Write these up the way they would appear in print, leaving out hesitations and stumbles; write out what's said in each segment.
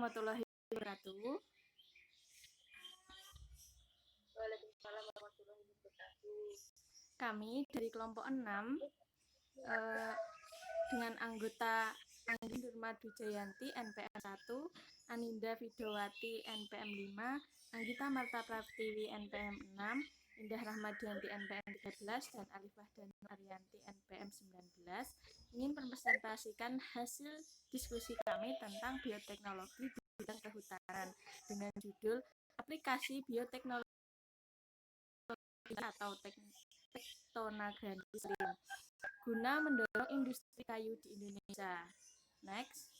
warahmatullahi wabarakatuh. Waalaikumsalam warahmatullahi wabarakatuh. Kami dari kelompok 6 dengan anggota Anggi Nurma Dujayanti NPM 1, Aninda Vidowati NPM 5, Anggita Marta Pratiwi NPM 6, Indah Rahmadianti NPM 13, dan Alifah dan Arianti NPM 19 ingin mempresentasikan hasil diskusi kami tentang bioteknologi di bidang kehutanan dengan judul aplikasi bioteknologi atau tektonagrandi slim guna mendorong industri kayu di Indonesia. Next.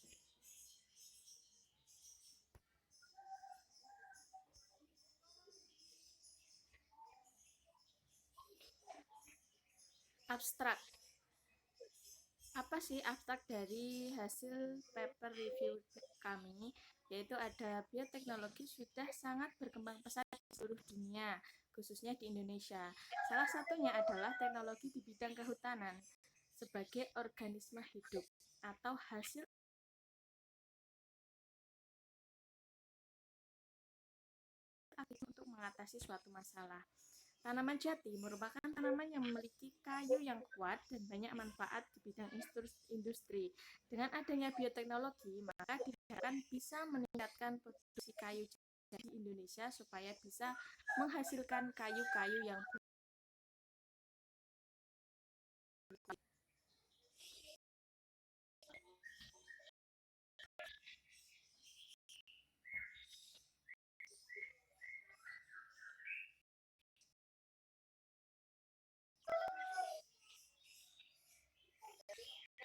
Abstrak. Apa sih abstrak dari hasil paper review kami? Yaitu ada bioteknologi sudah sangat berkembang pesat di seluruh dunia, khususnya di Indonesia. Salah satunya adalah teknologi di bidang kehutanan sebagai organisme hidup atau hasil untuk mengatasi suatu masalah. Tanaman jati merupakan tanaman yang memiliki kayu yang kuat dan banyak manfaat di bidang industri. Dengan adanya bioteknologi, maka diharapkan bisa meningkatkan produksi kayu jati di Indonesia supaya bisa menghasilkan kayu-kayu yang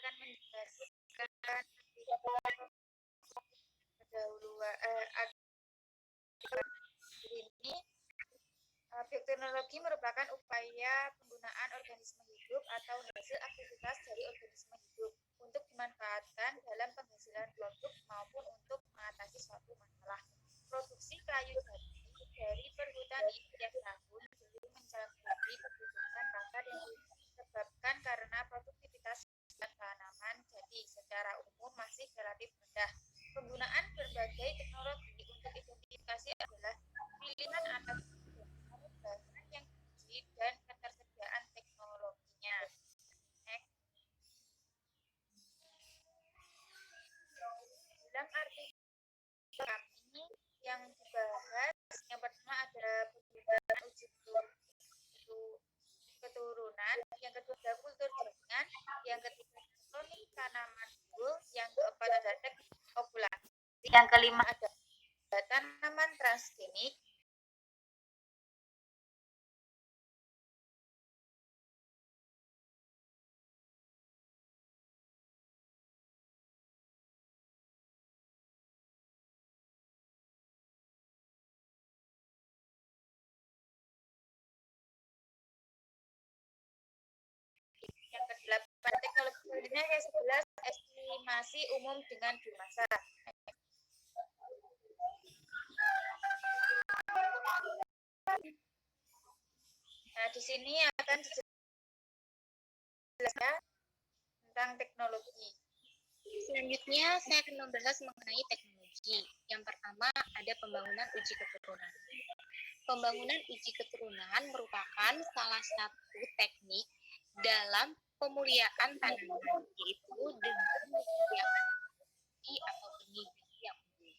Akan menjelaskan pendahuluan ini. Bioteknologi merupakan upaya penggunaan organisme hidup atau hasil aktivitas dari organisme hidup untuk dimanfaatkan dalam penghasilan produk maupun untuk mengatasi suatu masalah. Produksi kayu jati dari perhutani setiap tahun belum mencakupi kebutuhan pasar yang disebabkan karena produktivitas tanaman jati secara umum masih relatif rendah. Penggunaan berbagai teknologi untuk identifikasi adalah pilihan atas bahan yang diuji dan ketersediaan teknologinya. Dalam artikel kami yang dibahas, yang pertama ada penggunaan uji keturunan, yang kedua ada kultur jaringan, yang ketiga kloning tanaman unggul, yang keempat ada teknik ovulasi, yang kelima ada tanaman transgenik, yang kedelapan teknologi lainnya, yang 11 estimasi umum dengan biomasa. Nah, di sini akan dijelaskan tentang teknologi. Selanjutnya saya akan membahas mengenai teknologi. Yang pertama ada pembangunan uji keturunan. Pembangunan uji keturunan merupakan salah satu teknik dalam pemuliaan tanaman, yaitu dengan menyediakan atau benih yang unggul.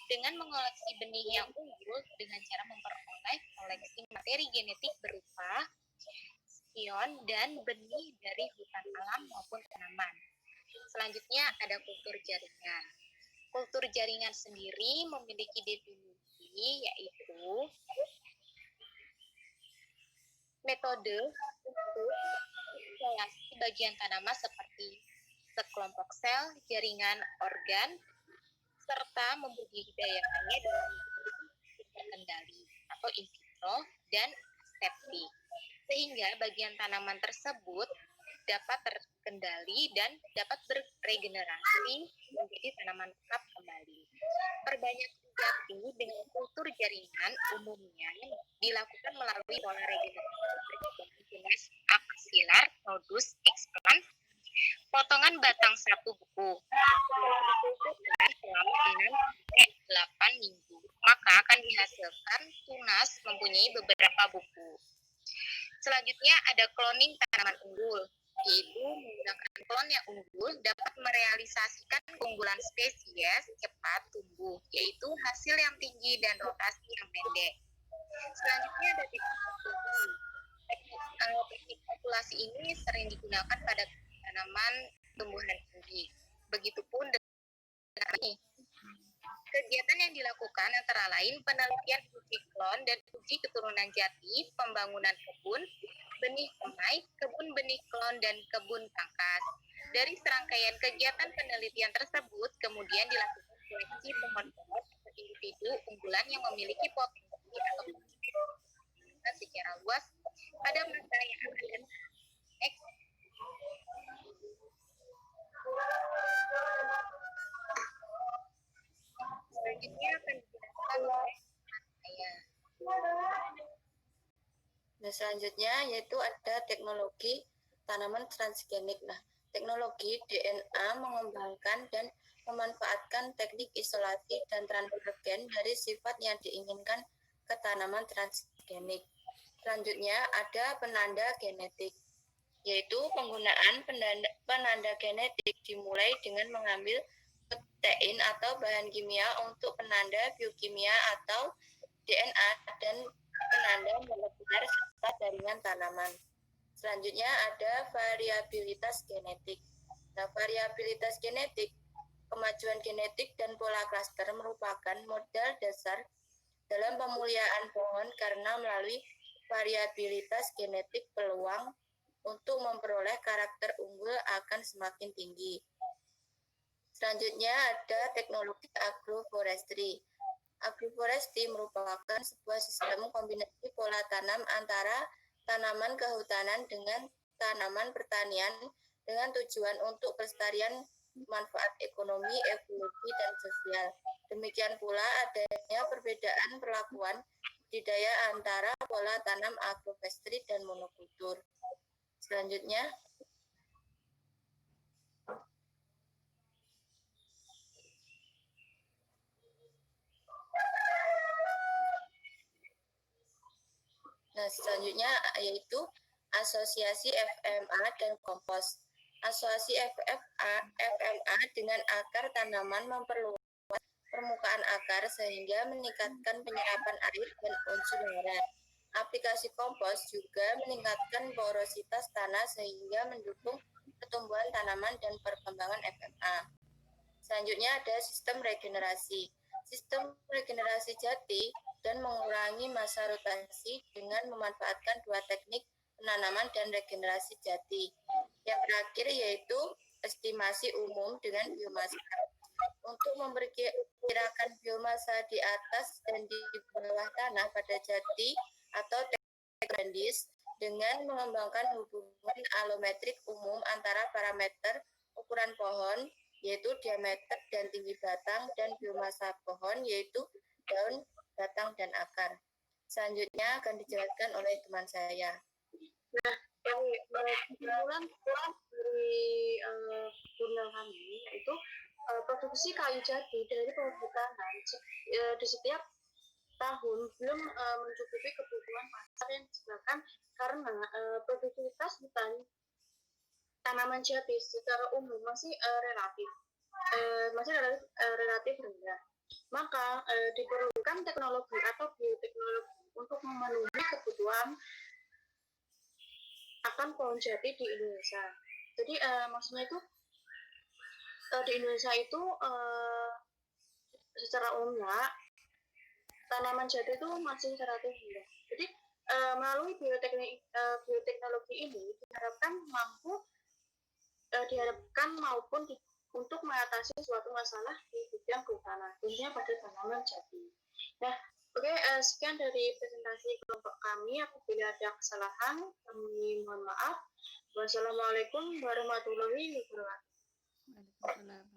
Dengan mengoleksi benih yang unggul dengan cara memperoleh koleksi materi genetik berupa spion dan benih dari hutan alam maupun tanaman. Selanjutnya ada kultur jaringan. Kultur jaringan sendiri memiliki definisi, yaitu metode untuk isolasi bagian tanaman seperti sekelompok sel, jaringan organ, serta membudidayakannya dalam terkendali atau in vitro dan aseptik, sehingga bagian tanaman tersebut dapat terkendali dan dapat beregenerasi menjadi tanaman tetap kembali. Perbanyak jati dengan kultur jaringan umumnya dilakukan melalui pola regenerasi jenis axilar nodus explant. potongan batang satu buku. Setelah dikumpulkan selama 6-8 minggu, maka akan dihasilkan tunas mempunyai beberapa buku. Selanjutnya ada cloning tanaman unggul, yaitu menggunakan klon yang unggul dapat merealisasikan keunggulan spesies cepat tumbuh, yaitu hasil yang tinggi dan rotasi yang pendek. Selanjutnya ada teknik populasi. Teknik populasi ini sering digunakan pada tanaman tumbuhan tinggi. Begitupun dengan ini. Kegiatan yang dilakukan antara lain penelitian uji klon dan uji keturunan jati, pembangunan kebun, benih semai, kebun benih klon, dan kebun tangkas. Dari serangkaian kegiatan penelitian tersebut, kemudian dilakukan seleksi pohon-pohon atau individu unggulan yang memiliki potensi atau secara luas pada masa yang akan datang. Next. Selanjutnya akan dijelaskan oleh saya. Nah, selanjutnya yaitu ada teknologi tanaman transgenik. Nah, teknologi DNA mengembangkan dan memanfaatkan teknik isolasi dan transfer gen dari sifat yang diinginkan ke tanaman transgenik. Selanjutnya ada penanda genetik, yaitu penggunaan penanda genetik dimulai dengan mengambil protein atau bahan kimia untuk penanda biokimia atau DNA dan penanda molekuler serta jaringan tanaman. Selanjutnya ada variabilitas genetik. Nah, variabilitas genetik, kemajuan genetik dan pola klaster merupakan modal dasar dalam pemuliaan pohon karena melalui variabilitas genetik peluang untuk memperoleh karakter unggul akan semakin tinggi. Selanjutnya ada teknologi agroforestry. Agroforestry merupakan sebuah sistem kombinasi pola tanam antara tanaman kehutanan dengan tanaman pertanian dengan tujuan untuk pelestarian manfaat ekonomi, ekologi, dan sosial. Demikian pula adanya perbedaan perlakuan budidaya antara pola tanam agroforestry dan monokultur. Selanjutnya, selanjutnya yaitu asosiasi FMA dan kompos. Asosiasi FMA dengan akar tanaman memperluas permukaan akar sehingga meningkatkan penyerapan air dan unsur hara. Aplikasi kompos juga meningkatkan porositas tanah sehingga mendukung pertumbuhan tanaman dan perkembangan FMA. Selanjutnya ada sistem regenerasi. Sistem regenerasi jati dan mengurangi masa rotasi dengan memanfaatkan dua teknik penanaman dan regenerasi jati. Yang terakhir yaitu estimasi umum dengan biomasa. Untuk memperkirakan biomasa di atas dan di bawah tanah pada jati atau teknis dengan mengembangkan hubungan alometrik umum antara parameter ukuran pohon yaitu diameter dan tinggi batang dan biomasa pohon yaitu daun, batang, dan akar. Selanjutnya akan dijelaskan oleh teman saya. Nah, kesimpulan dari jurnal kami yaitu produksi kayu jati dari perhutanan di setiap tahun belum mencukupi kebutuhan pasar yang disebabkan karena produktivitas hutan tanaman jati secara umum masih relatif rendah. Maka diperlukan teknologi atau bioteknologi untuk memenuhi kebutuhan akan pohon jati di Indonesia. Jadi maksudnya itu di Indonesia itu secara umumnya tanaman jati itu masih relatif rendah. Jadi melalui bioteknologi ini diharapkan maupun untuk mengatasi suatu masalah di bidang kehutanan, khususnya pada tanaman jati. Nah, oke, sekian dari presentasi kelompok kami. Apabila ada kesalahan, kami mohon maaf. Wassalamualaikum warahmatullahi wabarakatuh. Waalaikumsalam.